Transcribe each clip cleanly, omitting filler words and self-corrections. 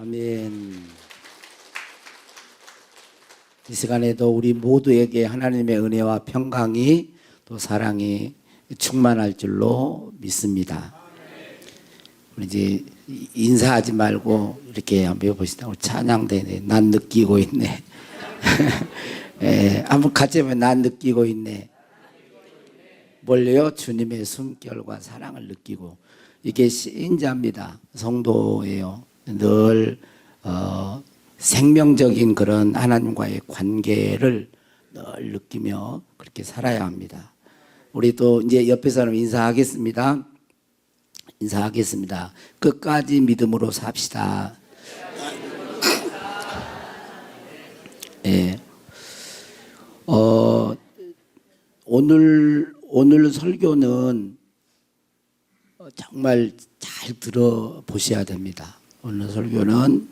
아멘. 이 시간에도 우리 모두에게 하나님의 은혜와 평강이 또 사랑이 충만할 줄로 믿습니다. 우리 이제 인사하지 말고 이렇게 한번 해보시다. 우리 찬양대네. 난 느끼고 있네. 예, 한번 같이 하면 난 느끼고 있네. 뭘요? 주님의 숨결과 사랑을 느끼고. 이게 신자입니다. 성도예요. 늘 생명적인 그런 하나님과의 관계를 늘 느끼며 그렇게 살아야 합니다. 우리 또 이제 옆에 사람 인사하겠습니다. 인사하겠습니다. 끝까지 믿음으로 삽시다. 예. 오늘 설교는 정말 잘 들어보셔야 됩니다. 오늘 설교는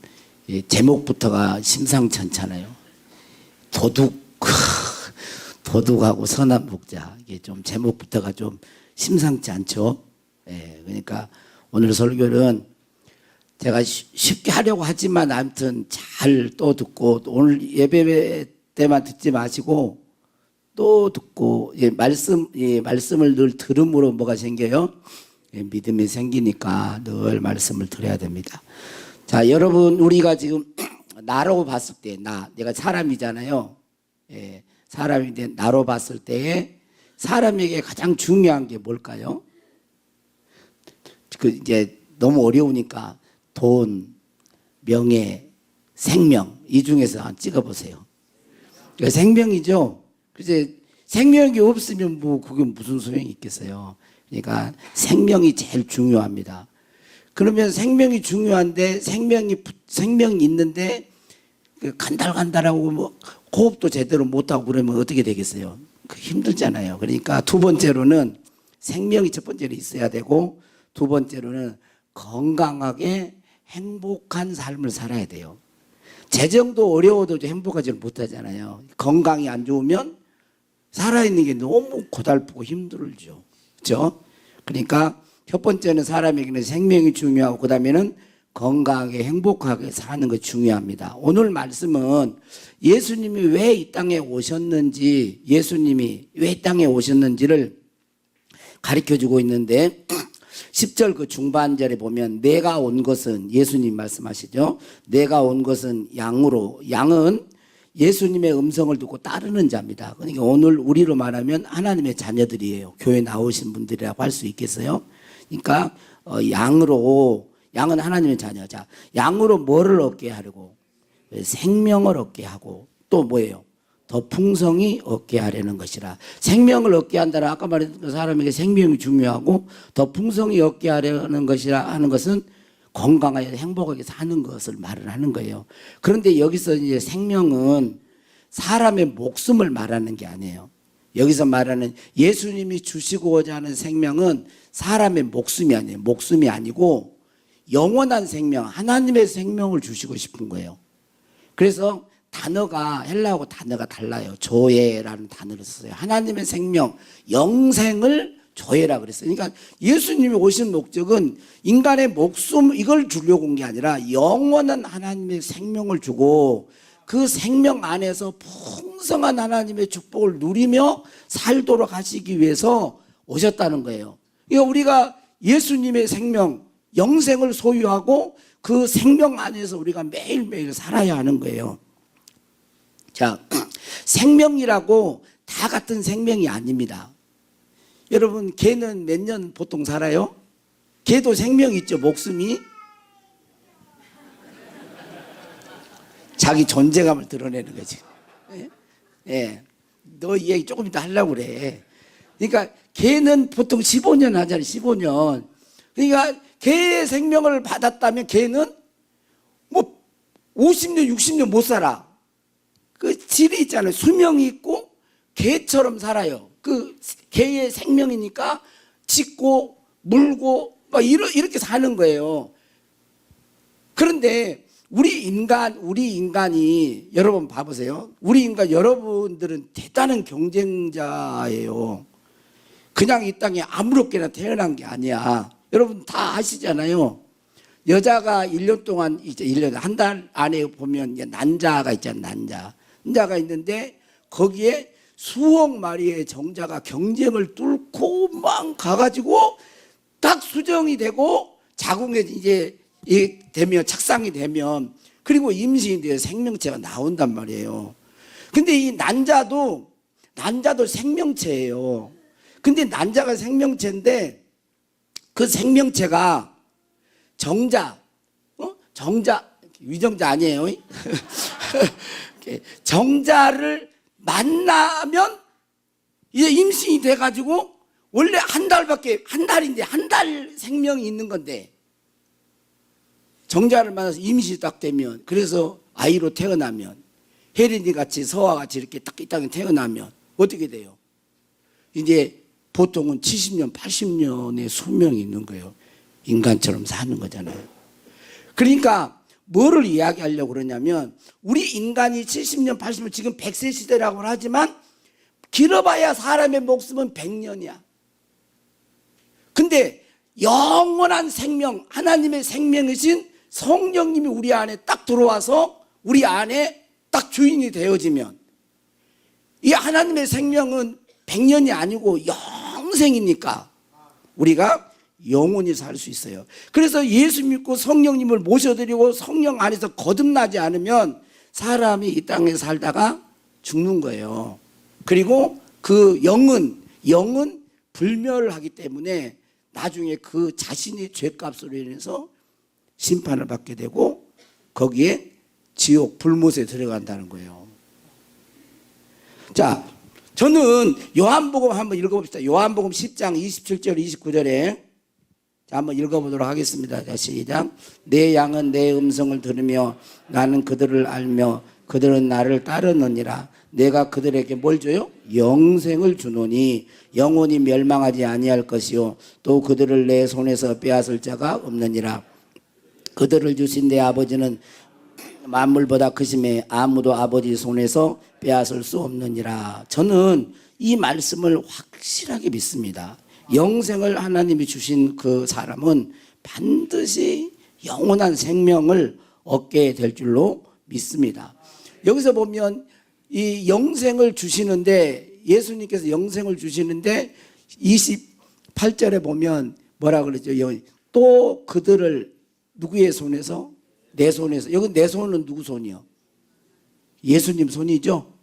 제목부터가 심상치 않잖아요. 도둑하고 선한 목자. 이게 좀 제목부터가 좀 심상치 않죠. 예, 그러니까 오늘 설교는 제가 쉽게 하려고 하지만 아무튼 잘 또 듣고 오늘 예배 때만 듣지 마시고 또 듣고 말씀을 늘 들음으로 뭐가 생겨요? 믿음이 생기니까 늘 말씀을 들어야 됩니다. 자, 여러분 우리가 지금 나로 봤을 때 내가 사람이잖아요. 예, 사람인데 나로 봤을 때에 사람에게 가장 중요한 게 뭘까요? 이제 너무 어려우니까 돈, 명예, 생명 이 중에서 한번 찍어보세요. 생명이죠. 그래서 생명이 없으면 뭐 그게 무슨 소용이 있겠어요. 그러니까 생명이 제일 중요합니다. 그러면 생명이 중요한데 생명이 있는데 간달간달하고 뭐 호흡도 제대로 못하고 그러면 어떻게 되겠어요? 힘들잖아요. 그러니까 두 번째로는 생명이 첫 번째로 있어야 되고 두 번째로는 건강하게 행복한 삶을 살아야 돼요. 재정도 어려워도 행복하지 못하잖아요. 건강이 안 좋으면 살아있는 게 너무 고달프고 힘들죠. 그렇죠? 그러니까 첫 번째는 사람에게는 생명이 중요하고 그 다음에는 건강하게 행복하게 사는 것이 중요합니다. 오늘 말씀은 예수님이 왜 이 땅에 오셨는지 예수님이 왜 이 땅에 오셨는지를 가르쳐주고 있는데 10절 그 중반절에 보면 내가 온 것은 예수님 말씀하시죠. 내가 온 것은 양으로 양은 예수님의 음성을 듣고 따르는 자입니다. 그러니까 오늘 우리로 말하면 하나님의 자녀들이에요. 교회 나오신 분들이라고 할 수 있겠어요? 그러니까 양은 하나님의 자녀. 자, 양으로 뭐를 얻게 하려고? 생명을 얻게 하고 또 뭐예요? 더 풍성히 얻게 하려는 것이라. 생명을 얻게 한다는 아까 말했던 사람에게 생명이 중요하고 더 풍성히 얻게 하려는 것이라 하는 것은 건강하게 행복하게 사는 것을 말을 하는 거예요. 그런데 여기서 이제 생명은 사람의 목숨을 말하는 게 아니에요. 여기서 말하는 예수님이 주시고자 하는 생명은 사람의 목숨이 아니에요. 목숨이 아니고 영원한 생명, 하나님의 생명을 주시고 싶은 거예요. 그래서 단어가 헬라어하고 단어가 달라요. 조예라는 단어를 썼어요. 하나님의 생명, 영생을 조예라 그랬어요. 그러니까 예수님이 오신 목적은 인간의 목숨 이걸 주려고 온 게 아니라 영원한 하나님의 생명을 주고 그 생명 안에서 풍성한 하나님의 축복을 누리며 살도록 하시기 위해서 오셨다는 거예요. 그러니까 우리가 예수님의 생명, 영생을 소유하고 그 생명 안에서 우리가 매일매일 살아야 하는 거예요. 자, 생명이라고 다 같은 생명이 아닙니다. 여러분, 개는 몇 년 보통 살아요? 개도 생명이 있죠, 목숨이. 자기 존재감을 드러내는 거지. 예? 예. 너 이 얘기 조금 이따 하려고 그래. 그러니까 개는 보통 15년 하잖아요, 15년. 그러니까 개의 생명을 받았다면 개는 뭐 50년, 60년 못 살아. 그 질이 있잖아요. 수명이 있고 개처럼 살아요. 그 개의 생명이니까 짖고 물고 막 이렇게 사는 거예요. 그런데 우리 인간이 여러분 봐보세요. 우리 인간 여러분들은 대단한 경쟁자예요. 그냥 이 땅에 아무렇게나 태어난 게 아니야. 여러분 다 아시잖아요. 여자가 1년 동안 이제 1년 한 달 안에 보면 이제 난자가 있잖아요. 난자가 있는데 거기에 수억 마리의 정자가 경쟁을 뚫고 막 가가지고 딱 수정이 되고 자궁에 이제 되면 착상이 되면 그리고 임신이 돼서 생명체가 나온단 말이에요. 근데 이 난자도 생명체예요. 근데 난자가 생명체인데 그 생명체가 정자 위정자 아니에요. 정자를 만나면 이제 임신이 돼가지고 원래 한 달 생명이 있는 건데 정자를 만나서 임신이 딱 되면 그래서 아이로 태어나면 혜린이 같이 서와 같이 이렇게 딱 이 땅에 태어나면 어떻게 돼요? 이제 보통은 70년, 80년의 수명이 있는 거예요. 인간처럼 사는 거잖아요. 그러니까 뭐를 이야기하려고 그러냐면 우리 인간이 70년, 80년 지금 100세 시대라고 하지만 길어봐야 사람의 목숨은 100년이야. 근데 영원한 생명, 하나님의 생명이신 성령님이 우리 안에 딱 들어와서 우리 안에 딱 주인이 되어지면 이 하나님의 생명은 100년이 아니고 영생이니까 우리가 영원히 살 수 있어요. 그래서 예수 믿고 성령님을 모셔드리고 성령 안에서 거듭나지 않으면 사람이 이 땅에 살다가 죽는 거예요. 그리고 그 영은 불멸하기 때문에 나중에 그 자신의 죄값으로 인해서 심판을 받게 되고 거기에 지옥 불못에 들어간다는 거예요. 자, 저는 요한복음 한번 읽어봅시다. 요한복음 10장 27절 29절에 자, 한번 읽어보도록 하겠습니다. 자, 시작. 내 양은 내 음성을 들으며 나는 그들을 알며 그들은 나를 따르느니라. 내가 그들에게 뭘 줘요? 영생을 주노니 영원히 멸망하지 아니할 것이요 또 그들을 내 손에서 빼앗을 자가 없느니라. 그들을 주신 내 아버지는 만물보다 크심에 아무도 아버지 손에서 빼앗을 수 없느니라. 저는 이 말씀을 확실하게 믿습니다. 영생을 하나님이 주신 그 사람은 반드시 영원한 생명을 얻게 될 줄로 믿습니다. 여기서 보면 이 영생을 주시는데 예수님께서 영생을 주시는데 28절에 보면 뭐라 그러죠? 또 그들을 누구의 손에서? 내 손에서. 여기 내 손은 누구 손이요? 예수님 손이죠?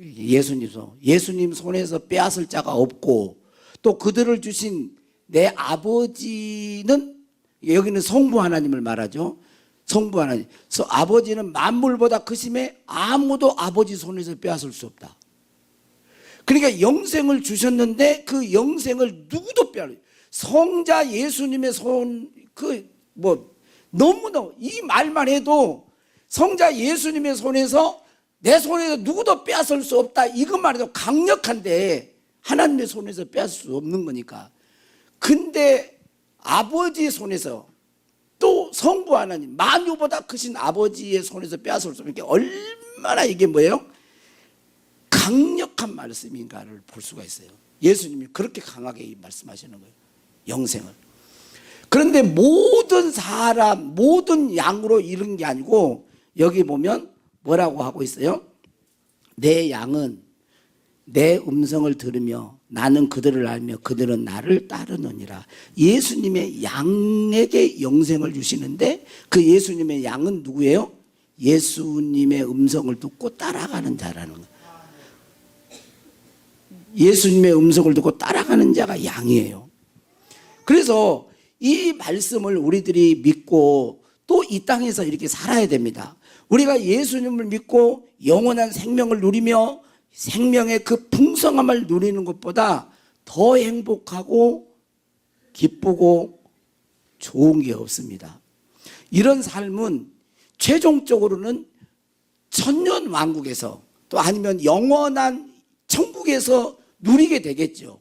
예수님 손. 예수님 손에서 빼앗을 자가 없고 또 그들을 주신 내 아버지는 여기는 성부 하나님을 말하죠. 성부 하나님. 아버지는 만물보다 크심에 아무도 아버지 손에서 빼앗을 수 없다. 그러니까 영생을 주셨는데 그 영생을 누구도 빼앗을 성자 예수님의 손 너무너무 이 말만 해도 성자 예수님의 손에서 내 손에서 누구도 빼앗을 수 없다. 이것만 해도 강력한데 하나님의 손에서 빼앗을 수 없는 거니까. 근데 아버지의 손에서 또 성부 하나님 만유보다 크신 아버지의 손에서 빼앗을 수 없는 게 얼마나 이게 뭐예요? 강력한 말씀인가를 볼 수가 있어요. 예수님이 그렇게 강하게 말씀하시는 거예요. 영생을. 그런데 모든 사람 모든 양으로 이른 게 아니고 여기 보면 뭐라고 하고 있어요? 내 양은 내 음성을 들으며 나는 그들을 알며 그들은 나를 따르느니라. 예수님의 양에게 영생을 주시는데 그 예수님의 양은 누구예요? 예수님의 음성을 듣고 따라가는 자라는 거예요. 예수님의 음성을 듣고 따라가는 자가 양이에요. 그래서 이 말씀을 우리들이 믿고 또 이 땅에서 이렇게 살아야 됩니다. 우리가 예수님을 믿고 영원한 생명을 누리며 생명의 그 풍성함을 누리는 것보다 더 행복하고 기쁘고 좋은 게 없습니다. 이런 삶은 최종적으로는 천년 왕국에서 또 아니면 영원한 천국에서 누리게 되겠죠.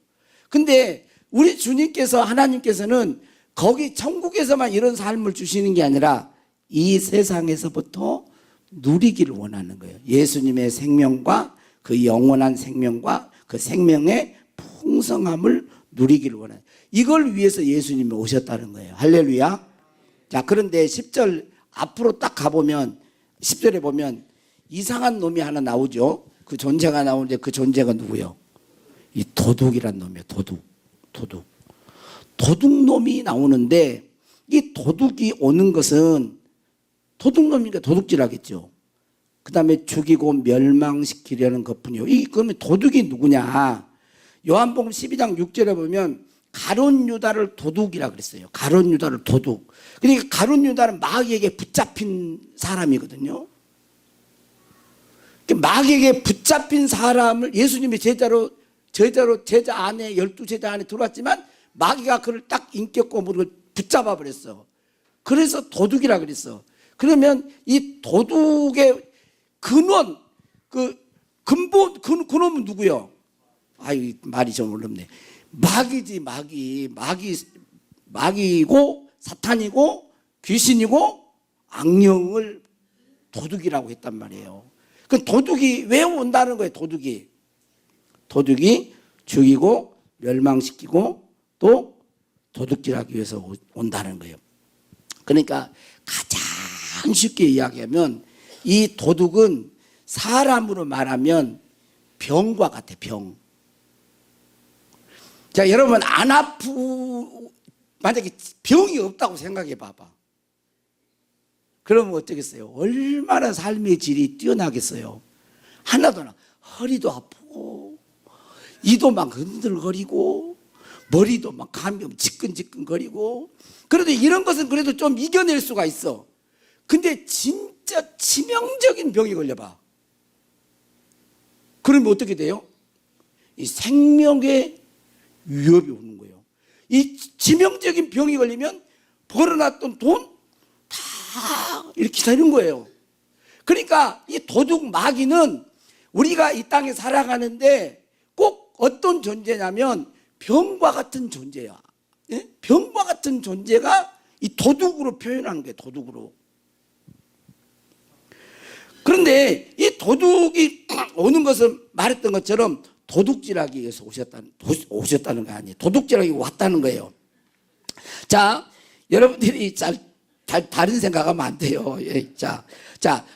근데 우리 주님께서 하나님께서는 거기 천국에서만 이런 삶을 주시는 게 아니라 이 세상에서부터 누리기를 원하는 거예요. 예수님의 생명과 그 영원한 생명과 그 생명의 풍성함을 누리기를 원해요. 이걸 위해서 예수님이 오셨다는 거예요. 할렐루야. 자, 그런데 10절 앞으로 딱 가보면 10절에 보면 이상한 놈이 하나 나오죠. 그 존재가 나오는데 그 존재가 누구요? 이 도둑이란 놈이에요. 도둑놈이 나오는데 이 도둑이 오는 것은 도둑놈이니까 도둑질하겠죠. 그 다음에 죽이고 멸망시키려는 것뿐이요. 그러면 도둑이 누구냐? 요한복음 12장 6절에 보면 가룟 유다를 도둑이라 그랬어요. 가룟 유다를 도둑. 그러니까 가룟 유다는 마귀에게 붙잡힌 사람이거든요. 마귀에게 붙잡힌 사람을 예수님이 제자 안에 12제자 안에 들어왔지만 마귀가 그를 딱 인격고문으로 붙잡아 버렸어. 그래서 도둑이라 그랬어. 그러면 이 도둑의 근원, 근본, 그놈은 누구요? 아유, 말이 좀 어렵네. 마귀지, 마귀고, 사탄이고, 귀신이고, 악령을 도둑이라고 했단 말이에요. 그 도둑이 왜 온다는 거예요, 도둑이 죽이고, 멸망시키고, 또 도둑질하기 위해서 온다는 거예요. 그러니까 가장 쉽게 이야기하면 이 도둑은 사람으로 말하면 병과 같아, 병. 자, 여러분 만약에 병이 없다고 생각해 봐봐. 그러면 어쩌겠어요? 얼마나 삶의 질이 뛰어나겠어요? 하나도 안 허리도 아프고 이도 막 흔들거리고 머리도 막 감염 지끈지끈거리고. 그래도 이런 것은 그래도 좀 이겨낼 수가 있어. 근데 진짜 치명적인 병이 걸려봐. 그러면 어떻게 돼요? 이 생명의 위협이 오는 거예요. 이 치명적인 병이 걸리면 벌어놨던 돈 다 이렇게 되는 거예요. 그러니까 이 도둑 마귀는 우리가 이 땅에 살아가는데 꼭 어떤 존재냐면 병과 같은 존재야. 예? 병과 같은 존재가 이 도둑으로 표현하는 거예요. 도둑으로. 그런데 이 도둑이 오는 것은 말했던 것처럼 도둑질하기 위해서 오셨다는 거 아니에요. 도둑질하기 왔다는 거예요. 자, 여러분들이 다른 생각하면 안 돼요. 예, 자,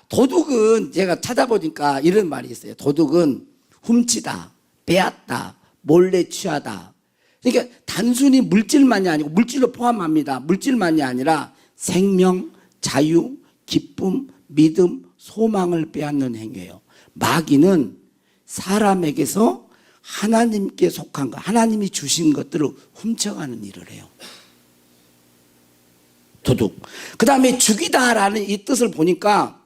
도둑은 제가 찾아보니까 이런 말이 있어요. 도둑은 훔치다, 빼앗다, 몰래 취하다. 그러니까 단순히 물질만이 아니고, 물질로 포함합니다. 물질만이 아니라 생명, 자유, 기쁨, 믿음, 소망을 빼앗는 행위예요. 마귀는 사람에게서 하나님께 속한 것, 하나님이 주신 것들을 훔쳐가는 일을 해요. 도둑. 그 다음에 죽이다라는 이 뜻을 보니까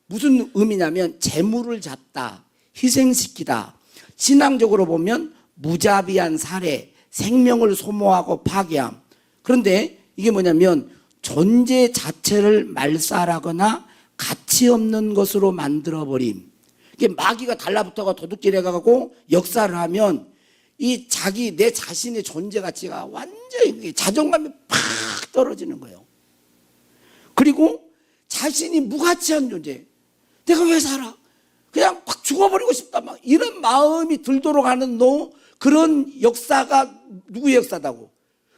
무슨 의미냐면 재물을 잡다, 희생시키다. 신앙적으로 보면 무자비한 살해, 생명을 소모하고 파괴함. 그런데 이게 뭐냐면 존재 자체를 말살하거나 가치 없는 것으로 만들어버림. 이게 마귀가 달라붙어가 도둑질해가고 역사를 하면 내 자신의 존재 가치가 완전히 자존감이 팍 떨어지는 거예요. 그리고 자신이 무가치한 존재. 내가 왜 살아? 그냥 확 죽어버리고 싶다. 막 이런 마음이 들도록 하는 그런 역사가 누구의 역사다고?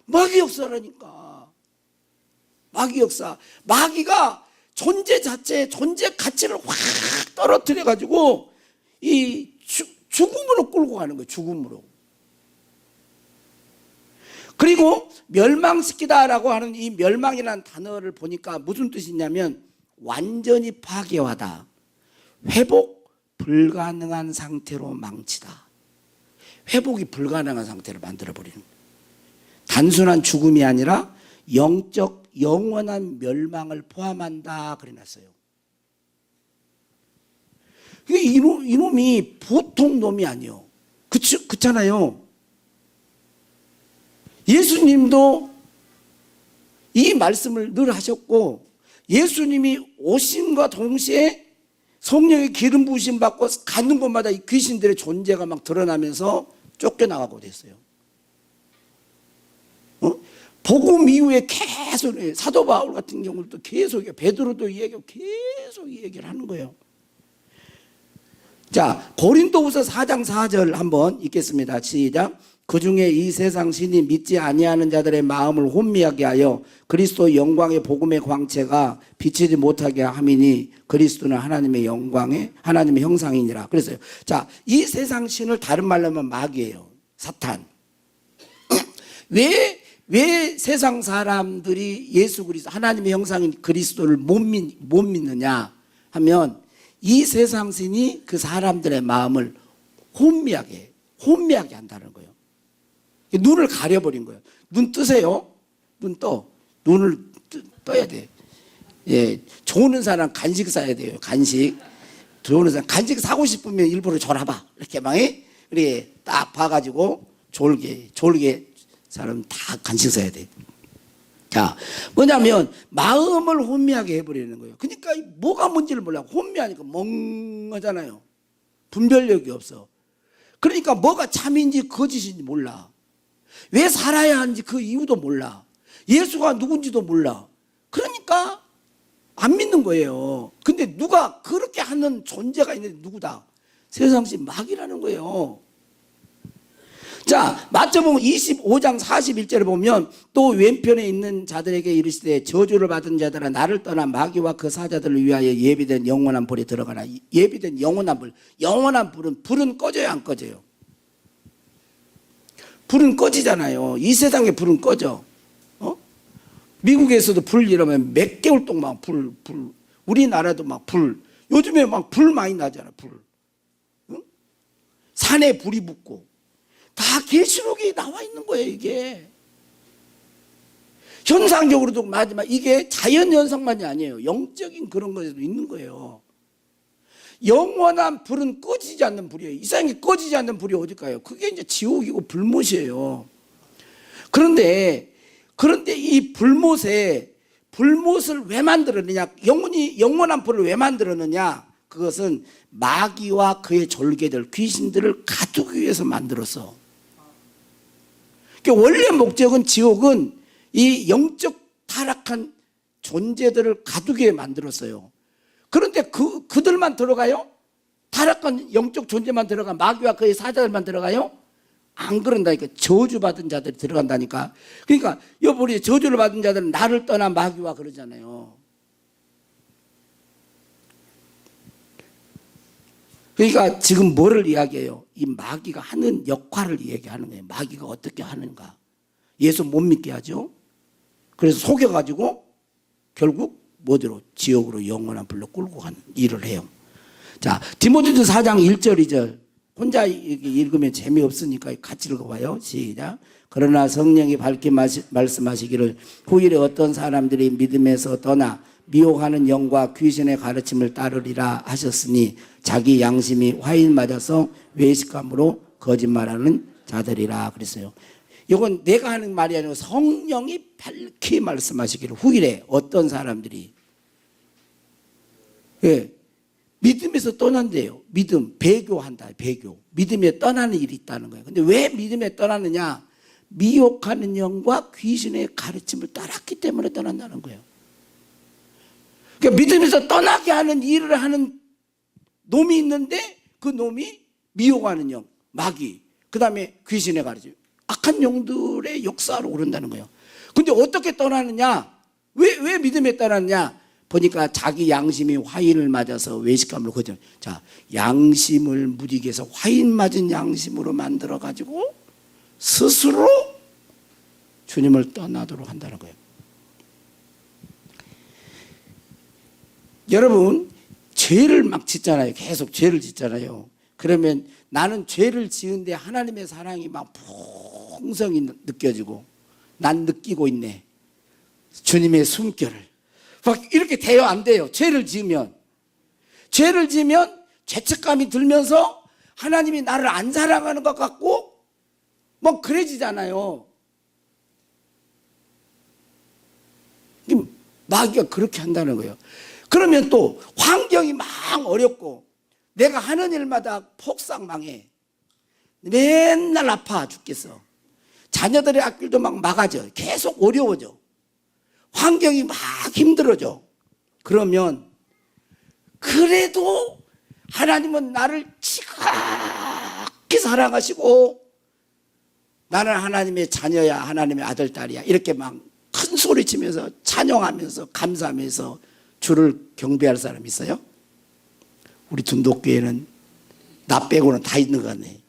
마귀 역사라니까. 마귀 역사. 마귀가 존재 자체의 존재 가치를 확 떨어뜨려가지고 죽음으로 끌고 가는 거예요. 죽음으로. 그리고 멸망시키다라고 하는 이 멸망이라는 단어를 보니까 무슨 뜻이냐면 완전히 파괴하다, 회복 불가능한 상태로 망치다. 회복이 불가능한 상태로 만들어버리는 거예요. 단순한 죽음이 아니라 영적 영원한 멸망을 포함한다 그래놨어요. 이놈이 보통 놈이 아니에요. 그렇잖아요. 예수님도 이 말씀을 늘 하셨고, 예수님이 오심과 동시에 성령의 기름 부으심 받고 가는 곳마다 이 귀신들의 존재가 막 드러나면서 쫓겨나가고 됐어요. 복음 이후에 계속 사도 바울 같은 경우도 계속 베드로도 이야기하고 계속 이 얘기를 하는 거예요. 자, 고린도후서 4장 4절 한번 읽겠습니다. 시작. 그 중에 이 세상 신이 믿지 아니하는 자들의 마음을 혼미하게 하여 그리스도 영광의 복음의 광채가 비치지 못하게 함이니 그리스도는 하나님의 영광의 하나님의 형상이니라. 그래서요. 자, 이 세상 신을 다른 말로 하면 마귀예요. 사탄. 왜 세상 사람들이 예수 그리스도 하나님의 형상인 그리스도를 못 믿느냐 하면 이 세상 신이 그 사람들의 마음을 혼미하게 한다는 거예요. 눈을 가려버린 거예요. 눈 뜨세요. 눈을 떠야 돼. 예, 좋은 사람 간식 사야 돼요. 간식. 좋은 사람 간식 사고 싶으면 일부러 졸아봐. 이렇게 막 이렇게 딱 봐가지고 졸게 사람 다 간식 사야 돼. 자, 뭐냐면 마음을 혼미하게 해버리는 거예요. 그러니까 뭐가 뭔지를 몰라. 혼미하니까 멍하잖아요. 분별력이 없어. 그러니까 뭐가 참인지 거짓인지 몰라. 왜 살아야 하는지 그 이유도 몰라. 예수가 누군지도 몰라. 그러니까 안 믿는 거예요. 근데 누가 그렇게 하는 존재가 있는데 누구다? 세상신 마귀라는 거예요. 자, 마태복음 25장 41절에 보면 또 왼편에 있는 자들에게 이르시되 저주를 받은 자들아 나를 떠나 마귀와 그 사자들을 위하여 예비된 영원한 불에 들어가라. 예비된 영원한 불. 영원한 불은 꺼져요, 안 꺼져요? 불은 꺼지잖아요. 이 세상에 불은 꺼져. 미국에서도 불 이러면 몇 개월 동안 불. 우리나라도 막 불. 요즘에 막 불 많이 나잖아, 불. 응? 산에 불이 붙고. 다 계시록에 나와 있는 거예요, 이게. 현상적으로도 맞지만 이게 자연 현상만이 아니에요. 영적인 그런 것에도 있는 거예요. 영원한 불은 꺼지지 않는 불이에요. 이 세상에 꺼지지 않는 불이 어딜까요? 그게 이제 지옥이고 불못이에요. 그런데 이 불못을 왜 만들었느냐? 영원한 불을 왜 만들었느냐? 그것은 마귀와 그의 졸개들, 귀신들을 가두기 위해서 만들었어. 그러니까 원래 목적은 지옥은 이 영적 타락한 존재들을 가두기 위해 만들었어요. 그런데 그들만 들어가요? 타락한 영적 존재만 들어가? 마귀와 그의 사자들만 들어가요? 안 그런다니까. 저주받은 자들이 들어간다니까. 그러니까 우리 저주를 받은 자들은 나를 떠나 마귀와 그러잖아요. 그러니까 지금 뭐를 이야기해요? 이 마귀가 하는 역할을 얘기하는 거예요. 마귀가 어떻게 하는가. 예수 못 믿게 하죠. 그래서 속여가지고 결국 뭐대로 지옥으로 영원한 불로 끌고 가는 일을 해요. 자, 디모데전서 4장 1절 2절 혼자 읽으면 재미없으니까 같이 읽어봐요. 시작. 그러나 성령이 밝게 말씀하시기를 후일에 어떤 사람들이 믿음에서 떠나 미혹하는 영과 귀신의 가르침을 따르리라 하셨으니 자기 양심이 화인 맞아서 외식감으로 거짓말하는 자들이라 그랬어요. 이건 내가 하는 말이 아니고 성령이 밝게 말씀하시기를 후일에 어떤 사람들이 믿음에서 떠난대요. 배교한다. 배교. 믿음에 떠나는 일이 있다는 거예요. 근데 왜 믿음에 떠나느냐? 미혹하는 영과 귀신의 가르침을 따랐기 때문에 떠난다는 거예요. 그러니까 믿음에서 떠나게 하는 일을 하는 놈이 있는데 그 놈이 미혹하는 영, 마귀, 그 다음에 귀신의 가르침, 악한 영들의 역사로 오른다는 거예요. 근데 어떻게 떠나느냐? 왜 믿음에 떠나느냐? 보니까 자기 양심이 화인을 맞아서 외식감을 거절. 자, 양심을 무디게 해서 화인 맞은 양심으로 만들어가지고 스스로 주님을 떠나도록 한다는 거예요. 여러분, 죄를 막 짓잖아요. 계속 죄를 짓잖아요. 그러면 나는 죄를 지은데 하나님의 사랑이 막 풍성히 느껴지고 난 느끼고 있네. 주님의 숨결을. 막 이렇게 돼요? 안 돼요? 죄를 지으면 죄책감이 들면서 하나님이 나를 안 사랑하는 것 같고 뭐 그래지잖아요. 마귀가 그렇게 한다는 거예요. 그러면 또 환경이 막 어렵고 내가 하는 일마다 폭삭 망해. 맨날 아파 죽겠어. 자녀들의 앞길도 막 막아져. 계속 어려워져. 환경이 막 힘들어져. 그러면 그래도 하나님은 나를 지극히 사랑하시고 나는 하나님의 자녀야, 하나님의 아들, 딸이야. 이렇게 막 큰 소리 치면서 찬양하면서 감사하면서 주를 경배할 사람 있어요? 우리 둔독교회는 나 빼고는 다 있는 거 같네.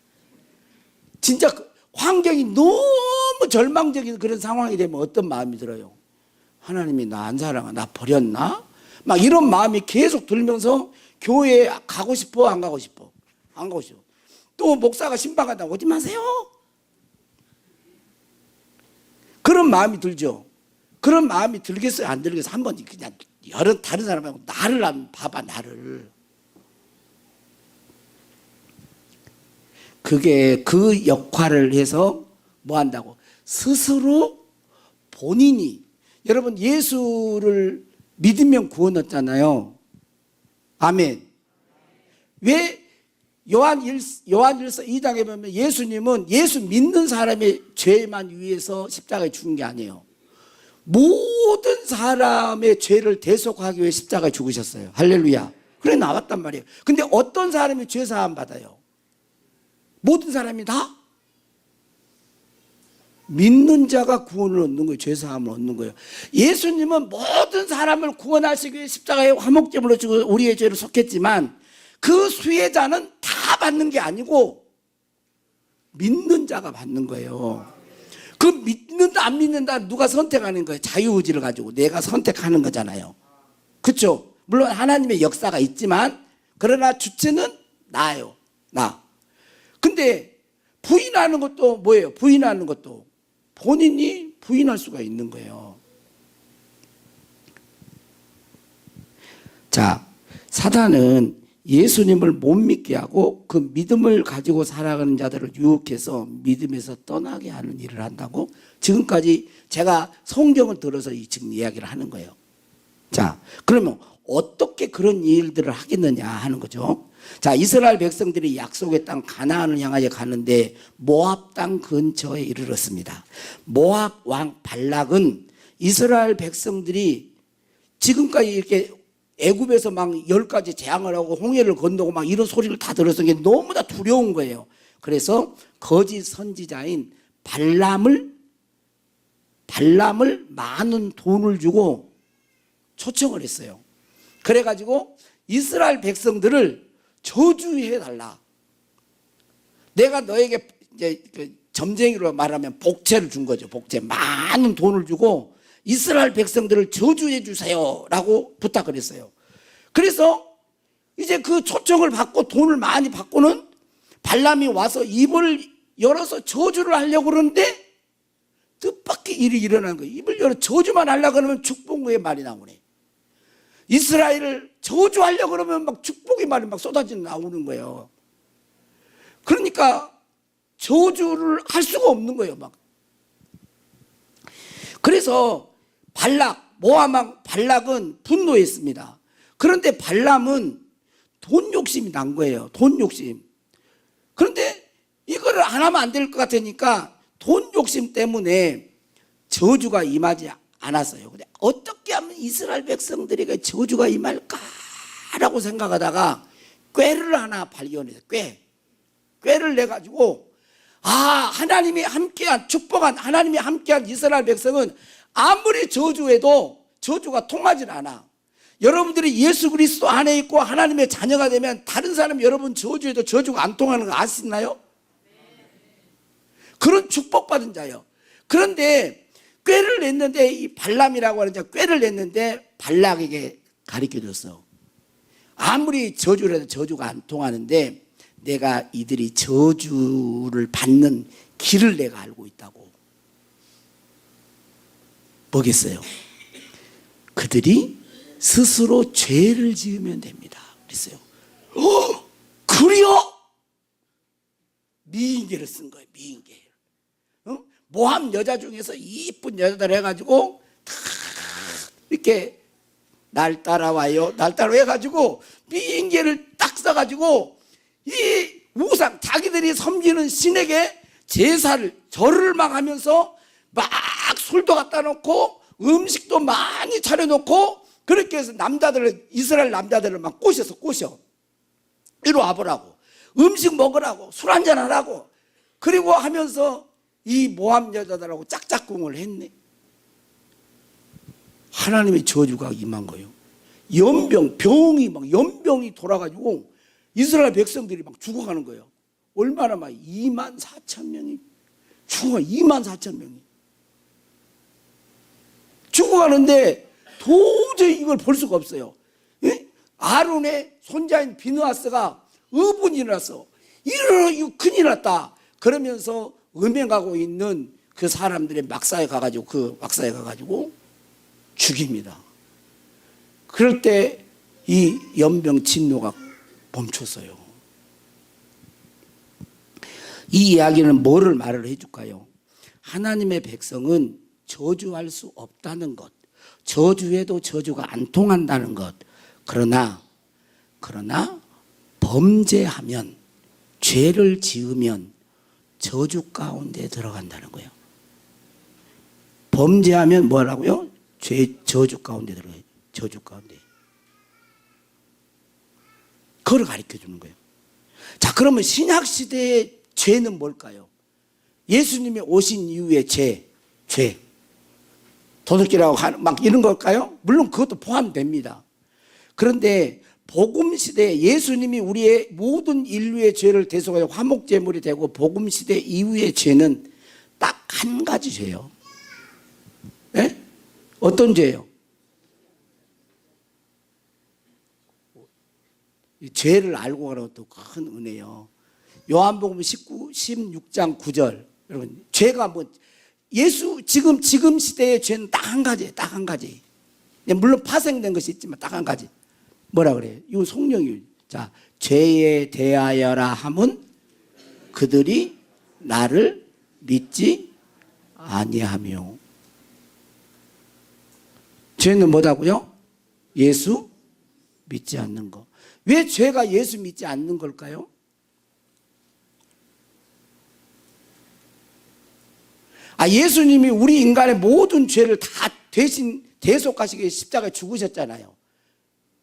진짜 환경이 너무 절망적인 그런 상황이 되면 어떤 마음이 들어요? 하나님이 나 안 사랑하, 나 버렸나? 막 이런 마음이 계속 들면서 교회에 가고 싶어, 안 가고 싶어? 안 가고 싶어. 또 목사가 신방하다 오지 마세요. 그런 마음이 들죠. 그런 마음이 들겠어요, 안 들겠어요? 한번 그냥 여러 다른 사람하고 나를 한번 봐봐, 나를. 그게 그 역할을 해서 뭐 한다고? 스스로 본인이, 여러분 예수를 믿으면 구원 얻잖아요. 아멘. 왜 요한일서 2장에 보면 예수님은 예수 믿는 사람의 죄만 위해서 십자가에 죽은 게 아니에요. 모든 사람의 죄를 대속하기 위해 십자가에 죽으셨어요. 할렐루야. 그래 나왔단 말이에요. 근데 어떤 사람이 죄 사함 받아요? 모든 사람이 다? 믿는 자가 구원을 얻는 거예요. 죄 사함을 얻는 거예요. 예수님은 모든 사람을 구원하시기 위해 십자가에 화목제물로 주고 우리의 죄를 속했지만 그 수혜자는 다 받는 게 아니고 믿는 자가 받는 거예요. 그 믿는다 안 믿는다 누가 선택하는 거예요? 자유의지를 가지고 내가 선택하는 거잖아요. 그렇죠? 물론 하나님의 역사가 있지만 그러나 주체는 나예요. 나. 근데 부인하는 것도 뭐예요? 부인하는 것도 본인이 부인할 수가 있는 거예요. 자, 사단은 예수님을 못 믿게 하고 그 믿음을 가지고 살아가는 자들을 유혹해서 믿음에서 떠나게 하는 일을 한다고 지금까지 제가 성경을 들어서 지금 이야기를 하는 거예요. 자, 그러면 어떻게 그런 일들을 하겠느냐 하는 거죠. 자, 이스라엘 백성들이 약속의 땅 가나안을 향하여 가는데 모압 땅 근처에 이르렀습니다. 모압 왕 발락은 이스라엘 백성들이 지금까지 이렇게 애굽에서 막 10가지 재앙을 하고 홍해를 건너고 막 이런 소리를 다 들어서 이게 너무나 두려운 거예요. 그래서 거짓 선지자인 발람을 많은 돈을 주고 초청을 했어요. 그래가지고 이스라엘 백성들을 저주해달라. 내가 너에게 이제 점쟁이로 말하면 복채를 준 거죠. 복채. 많은 돈을 주고 이스라엘 백성들을 저주해 주세요 라고 부탁을 했어요. 그래서 이제 그 초청을 받고 돈을 많이 받고는 발람이 와서 입을 열어서 저주를 하려고 그러는데 뜻밖의 일이 일어나는 거예요. 입을 열어 저주만 하려고 그러면 축복의 말이 나오네. 이스라엘을 저주하려고 그러면 막 축복의 말이 막 쏟아져 나오는 거예요. 그러니까 저주를 할 수가 없는 거예요. 막. 그래서 모압 왕 발락은 분노했습니다. 그런데 발람은 돈 욕심이 난 거예요. 돈 욕심. 그런데 이거를 안 하면 안 될 것 같으니까 돈 욕심 때문에 저주가 임하지 않았어요. 근데 어떻게 하면 이스라엘 백성들에게 저주가 임할까라고 생각하다가 꾀를 하나 발견해요. 꾀를 내가지고 하나님이 함께한 축복한 하나님이 함께한 이스라엘 백성은 아무리 저주해도 저주가 통하지 않아. 여러분들이 예수 그리스도 안에 있고 하나님의 자녀가 되면 다른 사람 여러분 저주해도 저주가 안 통하는 거 아시나요? 그런 축복받은 자예요. 그런데 꾀를 냈는데 이 발람이라고 하는 자 꾀를 냈는데 발락에게 가르쳐줬어. 아무리 저주를 해도 저주가 안 통하는데 내가 이들이 저주를 받는 길을 내가 알고 있다고. 뭐겠어요? 그들이 스스로 죄를 지으면 됩니다. 그랬어요. 그래요? 미인계를 쓴 거예요. 미인계. 모함 여자 중에서 이쁜 여자들 해가지고 다 이렇게 날 따라와요. 날 따라와 해가지고 미인계를 딱 써가지고 이 우상 자기들이 섬기는 신에게 절을 막 하면서 막 술도 갖다 놓고 음식도 많이 차려놓고 그렇게 해서 이스라엘 남자들을 막 꼬셔. 이리 와보라고. 음식 먹으라고. 술 한잔 하라고. 그리고 하면서 이 모함 여자들하고 짝짝꿍을 했네. 하나님의 저주가 임한 거예요. 병이 막 연병이 돌아가지고 이스라엘 백성들이 막 죽어가는 거예요. 얼마나 막 24,000명이 죽어, 24,000명이 죽어가는데 도저히 이걸 볼 수가 없어요. 예? 아론의 손자인 비느하스가 의분이 일어났어. 이거 큰일 났다. 그러면서 음행하고 있는 그 사람들의 막사에 가가지고 죽입니다. 그럴 때 이 연병 진노가 멈췄어요. 이 이야기는 뭐를 말을 해줄까요? 하나님의 백성은 저주할 수 없다는 것, 저주해도 저주가 안 통한다는 것. 그러나 범죄하면, 죄를 지으면 저주 가운데 들어간다는 거예요. 범죄하면 뭐라고요? 저주 가운데 들어가요. 저주 가운데. 그걸 가르쳐 주는 거예요. 자, 그러면 신약 시대의 죄는 뭘까요? 예수님이 오신 이후의 죄. 도둑질하고 막 이런 걸까요? 물론 그것도 포함됩니다. 그런데 복음 시대에 예수님이 우리의 모든 인류의 죄를 대속하여 화목제물이 되고 복음 시대 이후의 죄는 딱 한 가지 죄예요. 네? 어떤 죄예요? 죄를 알고 가는 것도 큰 은혜요. 요한복음 16장 9절. 여러분, 죄가 뭐 지금 시대의 죄는 딱 한 가지예요. 딱 한 가지. 물론 파생된 것이 있지만 딱 한 가지. 뭐라 그래요? 이건 성령이에요. 자, 죄에 대하여라 함은 그들이 나를 믿지 아니하며. 죄는 뭐다고요? 예수 믿지 않는 거. 왜 죄가 예수 믿지 않는 걸까요? 예수님이 우리 인간의 모든 죄를 다 대신 대속하시기 위해 십자가에 죽으셨잖아요.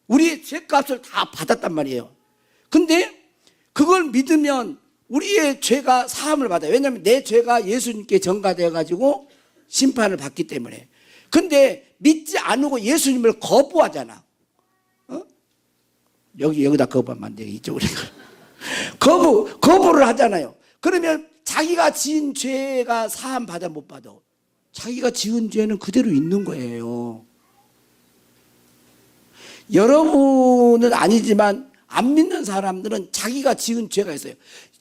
우리의 죄값을 다 받았단 말이에요. 근데 그걸 믿으면 우리의 죄가 사함을 받아요. 왜냐하면 내 죄가 예수님께 전가되어 가지고 심판을 받기 때문에. 근데 믿지 않고 예수님을 거부하잖아. 여기다 거부하면 안 돼요. 이쪽으로. 거부를 하잖아요. 그러면 자기가 지은 죄가 사함 받아 못 받아? 자기가 지은 죄는 그대로 있는 거예요. 여러분은 아니지만 안 믿는 사람들은 자기가 지은 죄가 있어요.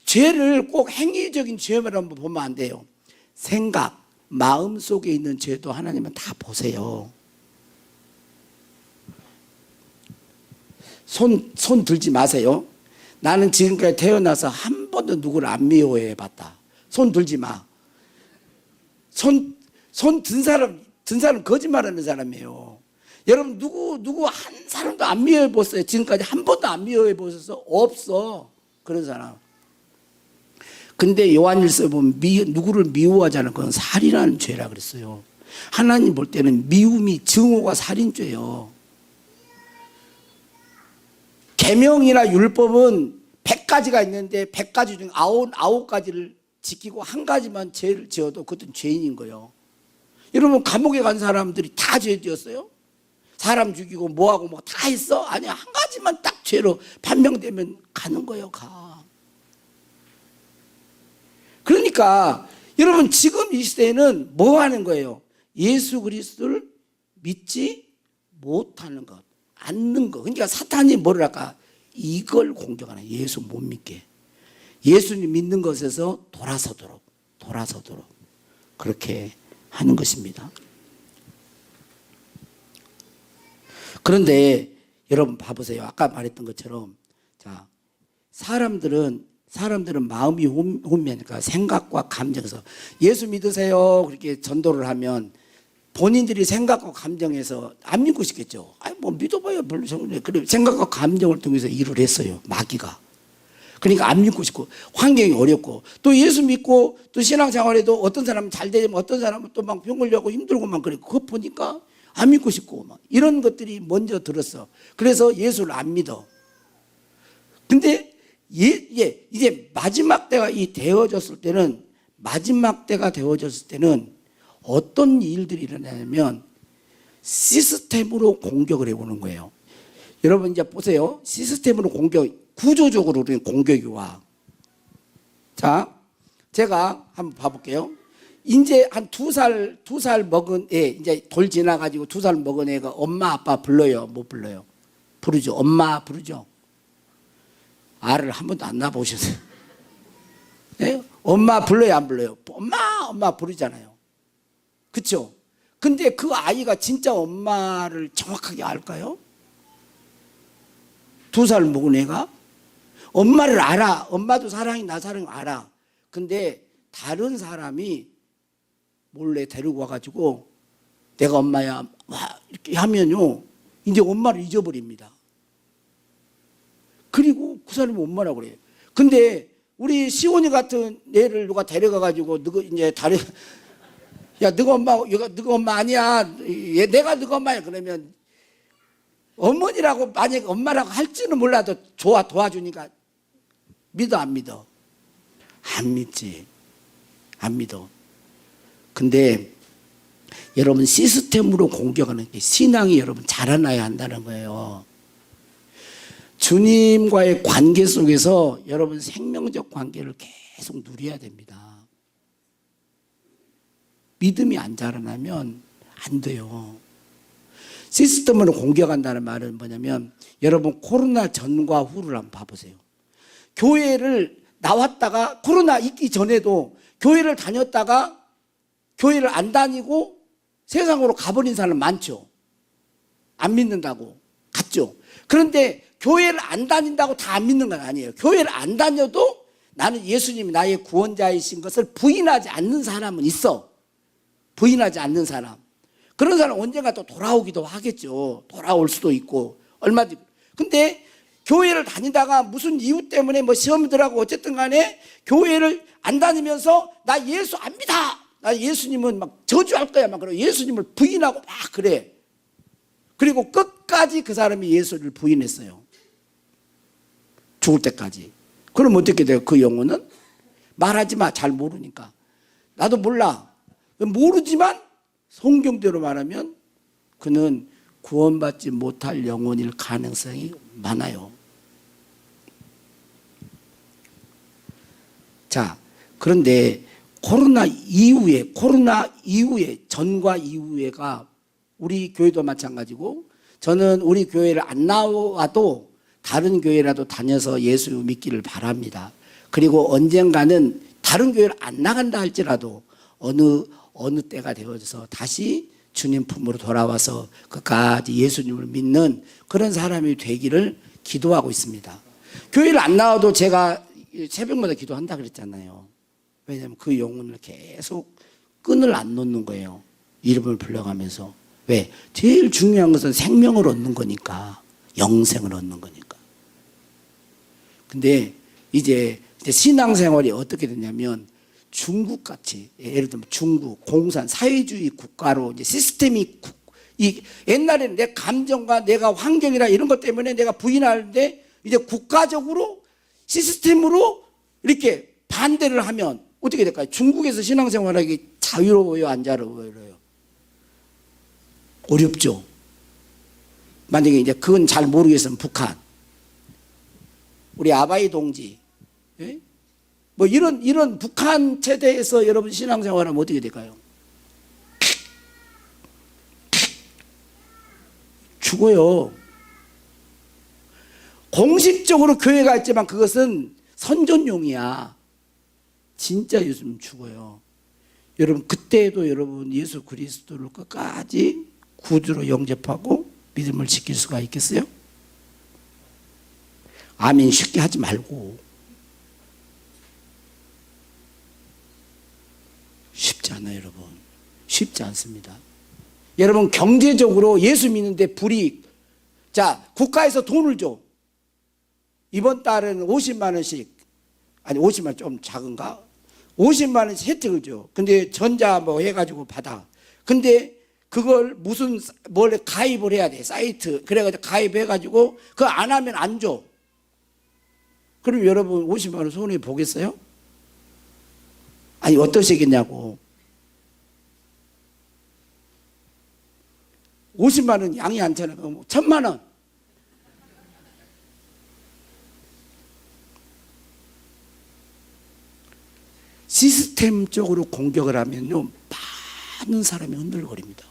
죄를 꼭 행위적인 죄만 보면 안 돼요. 생각, 마음 속에 있는 죄도 하나님은 다 보세요. 손 들지 마세요. 나는 지금까지 태어나서 한 번도 누구를 안 미워해 봤다. 손 들지 마. 손 든 사람 거짓말하는 사람이에요. 여러분 누구 한 사람도 안 미워해 보셨어요? 지금까지 한 번도 안 미워해 보셔서 없어. 그런 사람. 근데 요한일서에 보면 누구를 미워하자는 건 살인하는 죄라 그랬어요. 하나님 볼 때는 미움이 증오가 살인죄예요. 계명이나 율법은 100가지가 있는데 100가지 중 99가지를 지키고 한 가지만 죄를 지어도 그것은 죄인인 거예요. 여러분 감옥에 간 사람들이 다 죄 지었어요? 사람 죽이고 뭐하고 뭐 다 했어? 아니야, 한 가지만 딱 죄로 판명되면 가는 거예요. 가. 그러니까 여러분 지금 이 시대에는 뭐 하는 거예요? 예수 그리스도를 믿지 못하는 것, 않는 것. 그러니까 사탄이 뭐를 할까? 이걸 공격하는, 예수 못 믿게. 예수님 믿는 것에서 돌아서도록 그렇게 하는 것입니다. 그런데 여러분 봐보세요. 아까 말했던 것처럼, 자, 사람들은 마음이 혼미하니까 생각과 감정에서 예수 믿으세요 그렇게 전도를 하면 본인들이 생각과 감정에서 안 믿고 싶겠죠. 뭐 믿어봐야 별로 그래, 생각과 감정을 통해서 일을 했어요. 마귀가. 그러니까 안 믿고 싶고 환경이 어렵고 또 예수 믿고 또 신앙생활에도 어떤 사람은 잘 되면 어떤 사람은 또 막 병 걸려고 힘들고만 그래. 그거 보니까 안 믿고 싶고 막 이런 것들이 먼저 들었어. 그래서 예수를 안 믿어. 근데 이제 마지막 때가 되어졌을 때는 마지막 때가 되어졌을 때는 어떤 일들이 일어나냐면 시스템으로 공격을 해보는 거예요. 여러분 이제 보세요. 시스템으로 구조적으로 우리는 공격이 와. 자, 제가 한번 봐볼게요. 이제 한 두 살 먹은 애, 이제 돌 지나가지고 2살 먹은 애가 엄마 아빠 불러요? 못 불러요? 부르죠. 엄마 부르죠. 알을 한 번도 안 낳아보셨어요? 네? 엄마 불러요, 안 불러요? 엄마 부르잖아요. 그렇죠? 근데 그 아이가 진짜 엄마를 정확하게 알까요? 2살 먹은 애가 엄마를 알아. 엄마도 사랑이 나 사랑 알아. 근데 다른 사람이 몰래 데리고 와가지고 내가 엄마야 이렇게 하면요 이제 엄마를 잊어버립니다. 그리고 그 사람이 엄마라고 그래요. 근데 우리 시온이 같은 애를 누가 데려가가지고 너가 이제 야 너가 엄마 아니야. 얘 내가 너가 엄마야. 그러면 어머니라고 만약에 엄마라고 할지는 몰라도 도와주니까 믿어 안 믿어? 안 믿지. 안 믿어. 근데 여러분 시스템으로 공격하는 게 신앙이 여러분 자라나야 한다는 거예요. 주님과의 관계 속에서 여러분 생명적 관계를 계속 누려야 됩니다. 믿음이 안 자라나면 안 돼요. 시스템으로 공격한다는 말은 뭐냐면 여러분 코로나 전과 후를 한번 봐보세요. 교회를 나왔다가 코로나 있기 전에도 교회를 다녔다가 교회를 안 다니고 세상으로 가버린 사람 많죠. 안 믿는다고 갔죠. 그런데 교회를 안 다닌다고 다 안 믿는 건 아니에요. 교회를 안 다녀도 나는 예수님이 나의 구원자이신 것을 부인하지 않는 사람은 있어. 부인하지 않는 사람. 그런 사람 언젠가 또 돌아오기도 하겠죠. 돌아올 수도 있고 얼마든지. 근데 교회를 다니다가 무슨 이유 때문에 뭐 시험이 들어가고 어쨌든 간에 교회를 안 다니면서 나 예수 안 믿어. 나 예수님은 막 저주할 거야. 막 그러고 예수님을 부인하고 막 그래. 그리고 끝까지 그 사람이 예수를 부인했어요. 죽을 때까지. 그럼 어떻게 돼요? 그 영혼은? 말하지 마. 잘 모르니까. 나도 몰라. 모르지만 성경대로 말하면 그는 구원받지 못할 영혼일 가능성이 많아요. 자, 그런데 코로나 이후에 전과 이후에가 우리 교회도 마찬가지고 저는 우리 교회를 안 나와도 다른 교회라도 다녀서 예수 믿기를 바랍니다. 그리고 언젠가는 다른 교회를 안 나간다 할지라도 어느 때가 되어서 다시 주님 품으로 돌아와서 끝까지 예수님을 믿는 그런 사람이 되기를 기도하고 있습니다. 교회를 안 나와도 제가 새벽마다 기도한다 그랬잖아요. 왜냐하면 그 영혼을 계속 끈을 안 놓는 거예요. 이름을 불러가면서. 왜? 제일 중요한 것은 생명을 얻는 거니까. 영생을 얻는 거니까. 근데 이제 신앙생활이 어떻게 되냐면 중국같이, 예를 들면 중국, 공산, 사회주의 국가로 이제 시스템이, 옛날에는 내 감정과 내가 환경이나 이런 것 때문에 내가 부인하는데 이제 국가적으로 시스템으로 이렇게 반대를 하면 어떻게 될까요? 중국에서 신앙생활하기 자유로워요? 안 자유로워요? 어렵죠. 만약에 이제 그건 잘 모르겠으면 북한. 우리 아바이 동지. 예? 뭐 이런 북한 체대에서 여러분 신앙생활하면 어떻게 될까요? 죽어요. 공식적으로 교회가 있지만 그것은 선전용이야. 진짜 예수님 죽어요. 여러분 그때도 여러분 예수 그리스도를 끝까지 구주로 영접하고 믿음을 지킬 수가 있겠어요? 아멘 쉽게 하지 말고. 쉽지 않아요, 여러분. 쉽지 않습니다. 여러분 경제적으로 예수 믿는데 불이익. 자, 국가에서 돈을 줘. 이번 달은 50만 원씩, 아니 50만 원 좀 작은가? 50만 원씩 혜택을 줘. 근데 전자 뭐 해가지고 받아. 근데 그걸 뭘 가입을 해야 돼. 사이트. 그래가지고 가입해가지고 그거 안 하면 안 줘. 그럼 여러분 50만 원 손해 보겠어요? 아니 어떠시겠냐고. 50만 원 양이 않잖아요. 그럼 1000만 원. 시스템적으로 공격을 하면요, 많은 사람이 흔들거립니다.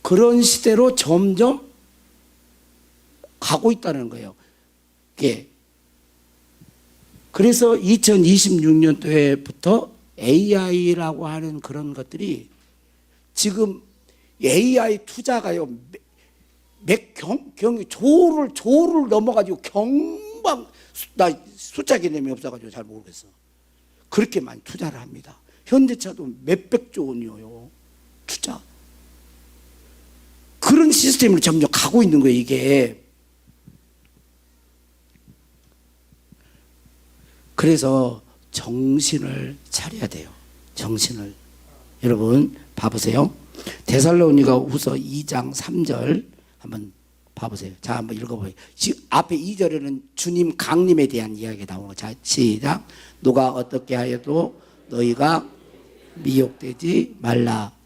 그런 시대로 점점 가고 있다는 거예요. 예. 그래서 2026년도에부터 AI라고 하는 그런 것들이 지금 AI 투자가요, 조를 넘어가지고 나 숫자 개념이 없어가지고 잘 모르겠어. 그렇게 많이 투자를 합니다. 현대차도 몇백조 원이요, 투자. 그런 시스템으로 점점 가고 있는 거예요, 이게. 그래서 정신을 차려야 돼요. 정신을. 여러분 봐보세요. 데살로니가 후서 2장 3절 한번 봐보세요. 자, 한번 읽어보세요. 앞에 2절에는 주님 강림에 대한 이야기가 나오는 거예요. 자, 시작. 누가 어떻게 하여도 너희가 미혹되지 말라.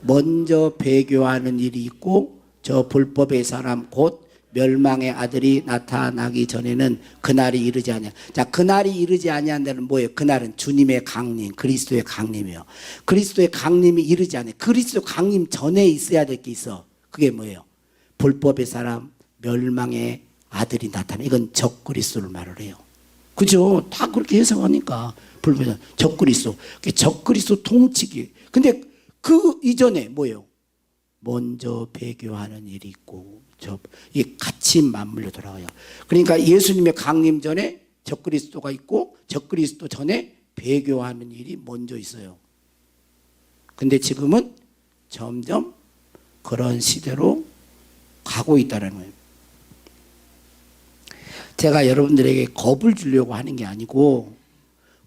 먼저 배교하는 일이 있고 저 불법의 사람 곧 멸망의 아들이 나타나기 전에는 그날이 이르지 아니하. 자, 그날이 이르지 아니한다는 뭐예요? 그날은 주님의 강림, 그리스도의 강림이에요. 그리스도의 강림이 이르지 않아요. 그리스도 강림 전에 있어야 될 게 있어. 그게 뭐예요? 불법의 사람, 멸망의 아들이 나타나. 이건 적그리스도를 말을 해요. 그죠? 다 그렇게 해석하니까. 불법의 적그리스도. 적그리스도 통치기. 근데 그 이전에 뭐예요? 먼저 배교하는 일이 있고, 이게 같이 맞물려 돌아가요. 그러니까 예수님의 강림 전에 적그리스도가 있고, 적그리스도 전에 배교하는 일이 먼저 있어요. 근데 지금은 점점 그런 시대로 가고 있다는 거예요. 제가 여러분들에게 겁을 주려고 하는 게 아니고,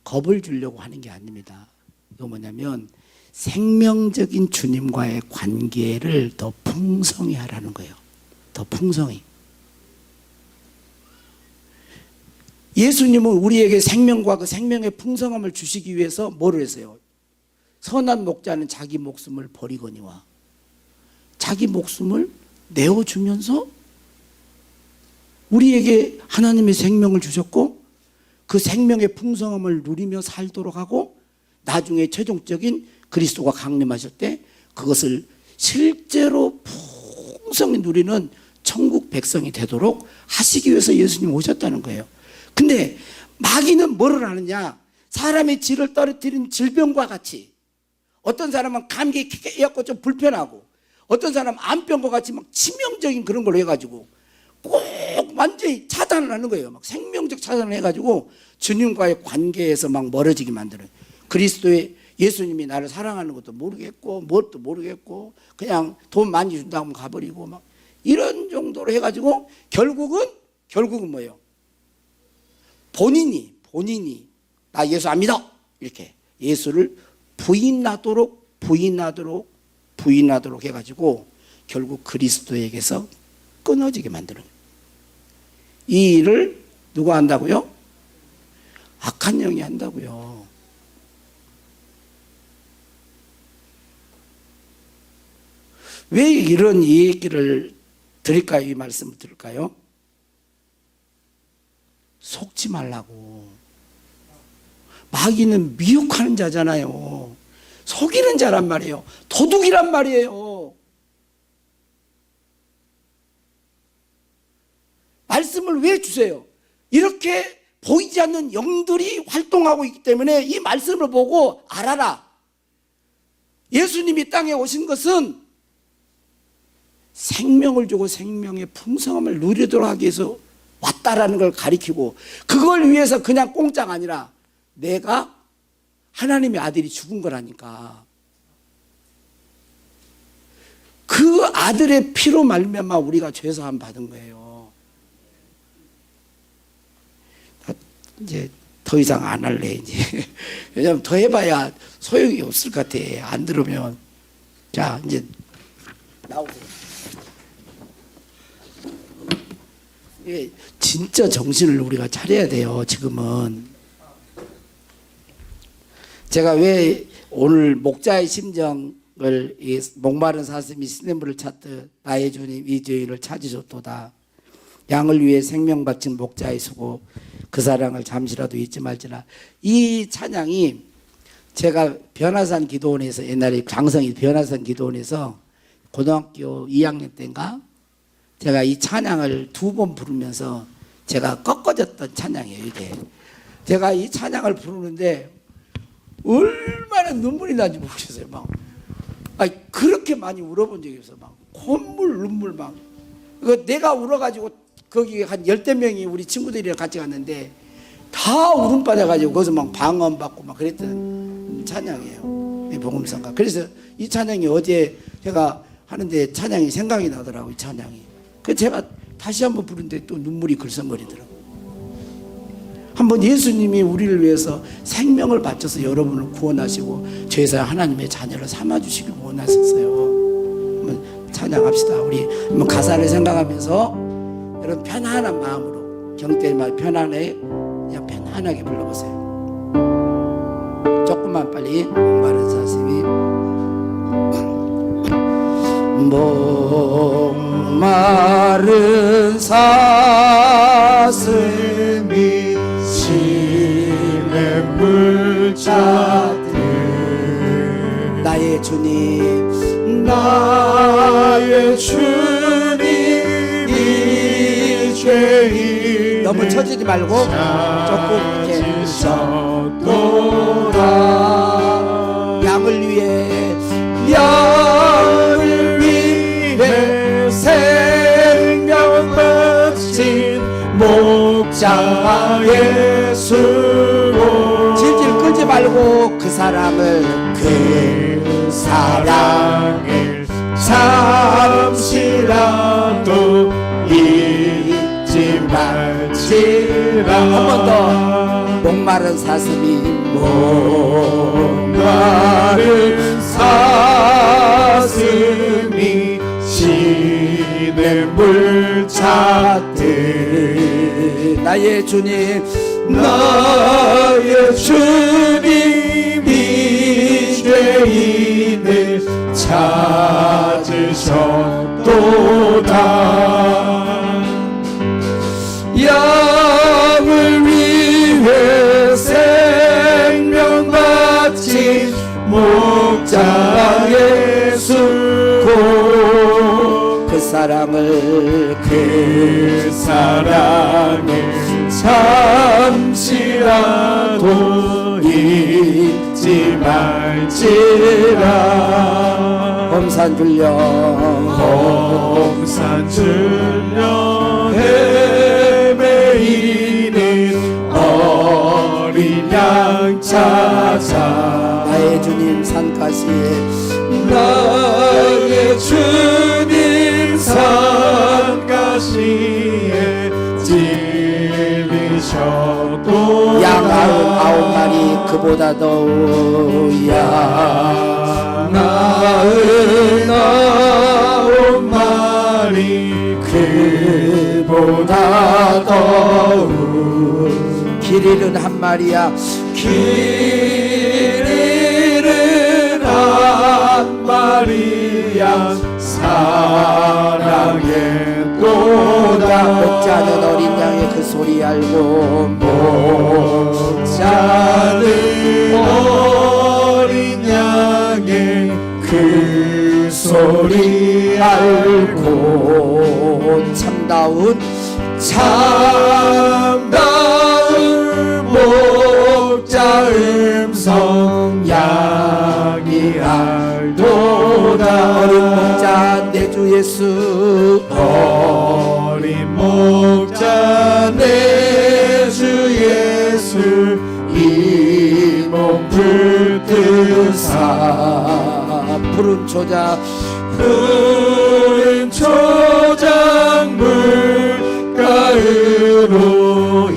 겁을 주려고 하는 게 아닙니다. 이거 뭐냐면, 생명적인 주님과의 관계를 더 풍성히 하라는 거예요. 더 풍성히. 예수님은 우리에게 생명과 그 생명의 풍성함을 주시기 위해서 뭐를 했어요? 선한 목자는 자기 목숨을 버리거니와, 자기 목숨을 내어주면서 우리에게 하나님의 생명을 주셨고, 그 생명의 풍성함을 누리며 살도록 하고, 나중에 최종적인 그리스도가 강림하실 때 그것을 실제로 풍성히 누리는 천국 백성이 되도록 하시기 위해서 예수님 오셨다는 거예요. 근데 마귀는 뭐를 하느냐? 사람의 질을 떨어뜨린 질병과 같이, 어떤 사람은 감기 해갖고 좀 불편하고, 어떤 사람은 암병과 같이 막 치명적인 그런 걸 해가지고 꼭 완전히 차단을 하는 거예요. 막 생명적 차단을 해가지고 주님과의 관계에서 막 멀어지게 만드는. 그리스도의 예수님이 나를 사랑하는 것도 모르겠고, 뭣도 모르겠고, 그냥 돈 많이 준다고 하면 가버리고, 막 이런 정도로 해가지고 결국은 뭐예요? 본인이 나 예수 안 믿어, 이렇게 예수를 부인하도록 해가지고 결국 그리스도에게서 끊어지게 만드는 거예요. 이 일을 누가 한다고요? 악한 영이 한다고요. 왜 이런 얘기를 드릴까요? 이 말씀을 드릴까요? 속지 말라고. 마귀는 미혹하는 자잖아요. 속이는 자란 말이에요. 도둑이란 말이에요. 말씀을 왜 주세요? 이렇게 보이지 않는 영들이 활동하고 있기 때문에 이 말씀을 보고 알아라. 예수님이 땅에 오신 것은 생명을 주고 생명의 풍성함을 누리도록 하기 위해서 왔다라는 걸 가리키고, 그걸 위해서 그냥 공짜가 아니라 내가 하나님의 아들이 죽은 거라니까. 그 아들의 피로 말미암아 우리가 죄사함 받은 거예요. 이제 더 이상 안 할래 이제. 왜냐면 더 해봐야 소용이 없을 것 같아. 안 들으면. 자, 이제 나오세요. 예, 진짜 정신을 우리가 차려야 돼요. 지금은 제가 왜 오늘 목자의 심정을 이 목마른 사슴이 시냇물을 찾듯 나의 주님 이 주인을 찾으셨도다. 양을 위해 생명 바친 목자의 수고 그 사랑을 잠시라도 잊지 말지라. 이 찬양이 제가 변화산 기도원에서 옛날에 강성이 변화산 기도원에서 고등학교 2학년 때인가 제가 이 찬양을 2번 부르면서 제가 꺾어졌던 찬양이에요. 이게 제가 이 찬양을 부르는데 얼마나 눈물이 나는지 모르겠어요. 막 그렇게 많이 울어본 적이 없어. 막 콧물 눈물 막 내가 울어가지고 거기 한 10명이 우리 친구들이랑 같이 갔는데 다 울음 빠져가지고 거기서 막 방언받고 막 그랬던 찬양이에요. 이 복음성가. 그래서 이 찬양이 어제 제가 하는데 찬양이 생각이 나더라고요. 이 찬양이. 그래서 제가 다시 한번 부르는데 또 눈물이 글썽거리더라고요. 한번 예수님이 우리를 위해서 생명을 바쳐서 여러분을 구원하시고 죄에서 하나님의 자녀를 삼아주시길 원하셨어요. 한번 찬양합시다. 우리 한번 가사를 생각하면서 여러분 편안한 마음으로 경때말 편안하게 그냥 편안하게 불러보세요. 조금만 빨리. 목마른 사슴이 목마른 사슴이 시냇물 찾듯 나의 주님 나의 주님 이 죄인 너무 처지지 말고 조금 이렇게 양을 위해 생명 바친 목자의 수고 질질 끌지 말고 그 사랑을 잠시라도 잊지 말지라. 한 번 더. 목마른 사슴이 목마른 사슴이 시냇물 찾듯 나의 주님 나의 주님 이 죄인을 찾으셨도다. 양을 위해 생명 바친 목자의 수고 그 사랑을 잠시라도 잊지 말지라. 범산 줄려 헤매이는 어린 양 찾아 나의 주님 산가시에 나의 주님 산가시에 찔리셔도 양 99마리 그보다 더욱 양 99마리 그보다 더욱 길 잃은 한 마리야 길 잃은 한 마리야 사랑했도다. 목자는 어린 양의 그 소리 알고 목자는 어린 양의 그 소리 알고 참다운 목자 음성 양이 알도다. 어린 목자 내 주 예수 어린 목자 내 주 예수 이 몸 붙드사 푸른 초장 물가으로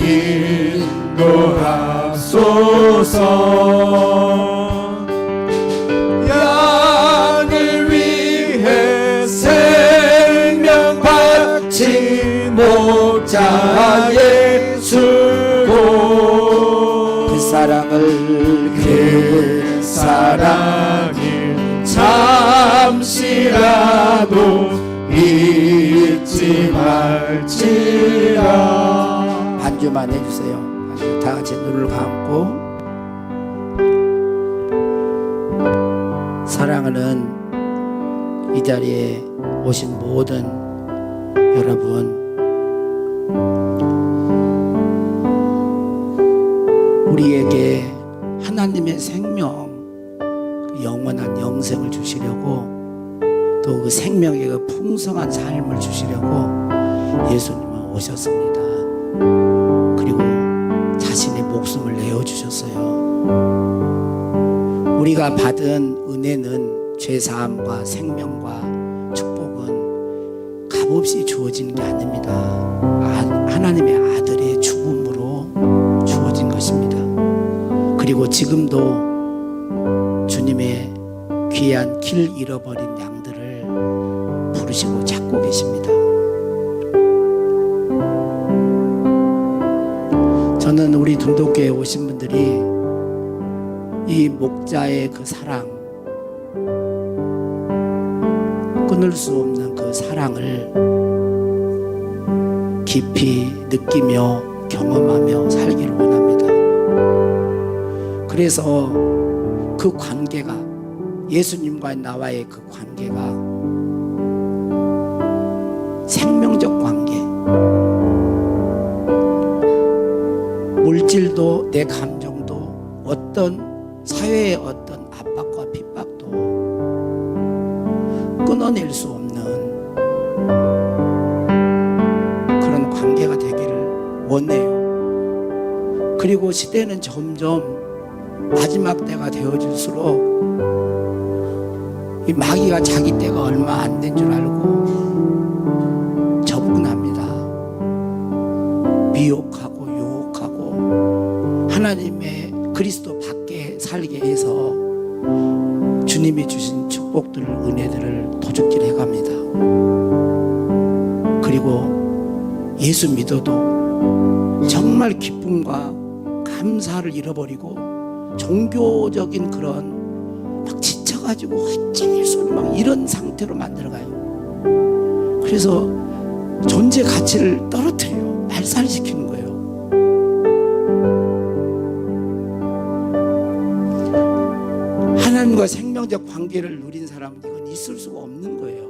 인도하소서. 양을 위해 생명 바친 목자의 수고 그 사랑을 사랑을 잠시라도 잊지 말지라. 반주만 해주세요. 다 같이 눈을 감고. 사랑하는 이 자리에 오신 모든 여러분, 우리에게 하나님의 생명, 그 영원한 영생을 주시려고, 또 그 생명의 그 풍성한 삶을 주시려고 예수님은 오셨습니다. 그리고 자신의 목숨을 내어주셨어요. 우리가 받은 은혜는 죄사함과 생명과 축복은 값없이 주어진 게 아닙니다. 하나님의 아들의 죽음으로 주어진 것입니다. 그리고 지금도 주님의 귀한 길 잃어버린 양들을 부르시고 찾고 계십니다. 저는 우리 둔독교회에 오신 분들이 이 목자의 그 사랑, 끊을 수 없는 그 사랑을 깊이 느끼며 경험하며 살기를 원합니다. 그래서 그 관계가, 예수님과 나와의 그 관계가 생명적 관계, 물질도 내 감정도 어떤 사회의 어떤 압박과 핍박도 끊어낼 수 없는 그런 관계가 되기를 원해요. 그리고 시대는 점점 마지막 때가 되어질수록 이 마귀가 자기 때가 얼마 안 된 줄 알고 접근합니다. 미혹하고 유혹하고 하나님의 그리스도 밖에 살게 해서 주님이 주신 축복들을, 은혜들을 도둑질 해갑니다. 그리고 예수 믿어도 정말 기쁨과 감사를 잃어버리고 종교적인 그런 막 지쳐가지고 헛쟁일 소리 막 이런 상태로 만들어가요. 그래서 존재 가치를 떨어뜨려요. 말살시키는 거예요. 하나님과 생명적 관계를 누린 사람은 이건 있을 수가 없는 거예요.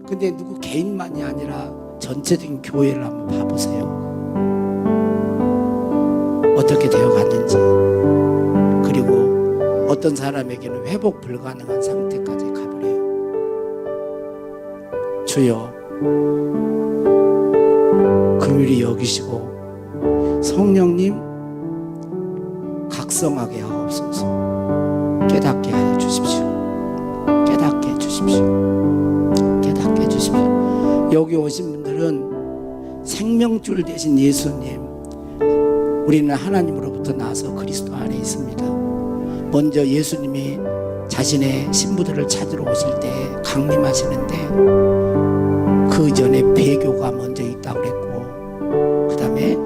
근데 누구 개인만이 아니라 전체적인 교회를 한번 봐보세요. 어떻게 되어갔는지, 그리고 어떤 사람에게는 회복 불가능한 상태까지 가버려요. 주여, 긍휼히 여기시고 성령님 각성하게 하옵소서. 깨닫게 하여 주십시오. 깨닫게 해주십시오. 깨닫게 해주십시오. 여기 오신 분들은 생명줄 되신 예수님, 우리는 하나님으로부터 나서 그리스도 안에 있습니다. 먼저 예수님이 자신의 신부들을 찾으러 오실 때 강림하시는데 그 전에 배교가 먼저 있다고 그랬고, 그 다음에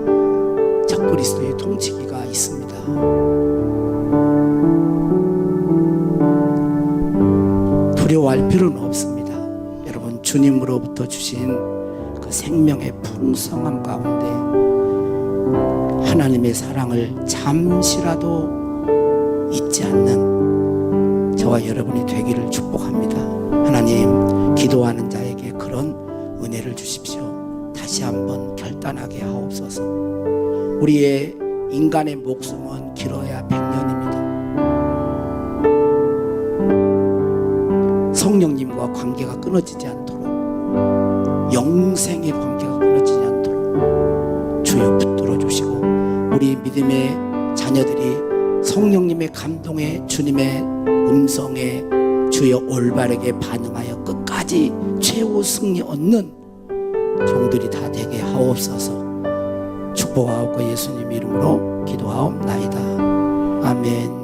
적그리스도의 통치기가 있습니다. 두려워할 필요는 없습니다. 여러분, 주님으로부터 주신 그 생명의 풍성함 가운데 하나님의 사랑을 잠시라도 잊지 않는 저와 여러분이 되기를 축복합니다. 하나님, 기도하는 자에게 그런 은혜를 주십시오. 다시 한번 결단하게 하옵소서. 우리의 인간의 목숨은 길어야 100년입니다. 성령님과 관계가 끊어지지 않도록, 영생의 관계가 끊어지지 않도록 주여 붙들어 주시고, 우리 믿음의 자녀들이 성령님의 감동에, 주님의 음성에 주여 올바르게 반응하여 끝까지 최후 승리 얻는 종들이 다 되게 하옵소서. 축복하옵고 예수님 이름으로 기도하옵나이다. 아멘.